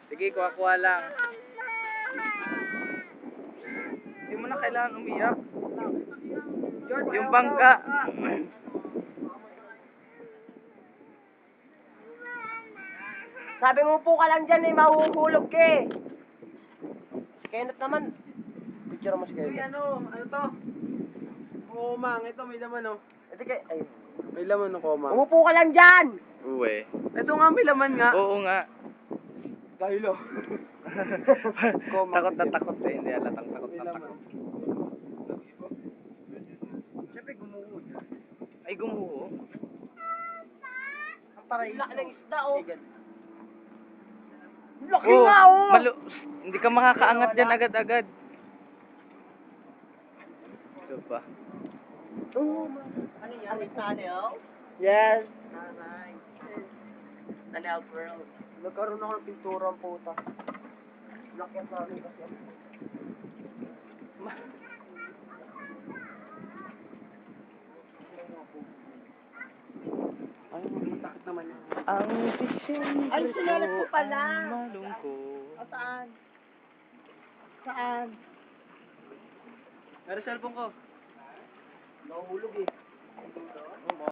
Sige, kuha-kuha lang. Hindi mo na kailangan umiyak. Yung bangka. Sabi mo po ka lang dyan eh, mahuhulog ka eh. Kenneth naman. Picture mo si Uy, Kenneth. ano to? Komang, ito may laman oh. Ito kay, ay. May laman ng komang. Umupo ka lang dyan! Uwe. Ito nga may laman nga. Oo nga. Dahil oh. Takot na takot eh. Hindi alatang takot May na laman. takot. Siyempre gumuho dyan. Ay, gumuho. Ang paray. Laki ng isda oh. Oo, Laki nga oh! hindi ka makakaangat dyan agad-agad. Ito pa. Ano yan? Tunnel? Yes. Alright. Tunnel world. Nagkaroon ako ng pintura ang puta. Laki ang namin kasi. Ay, matakot naman yun. Ang December Ay, sinulat ko pala. ang malungkot. Saan? Saan? Pero cellphone ko. Nahulog eh.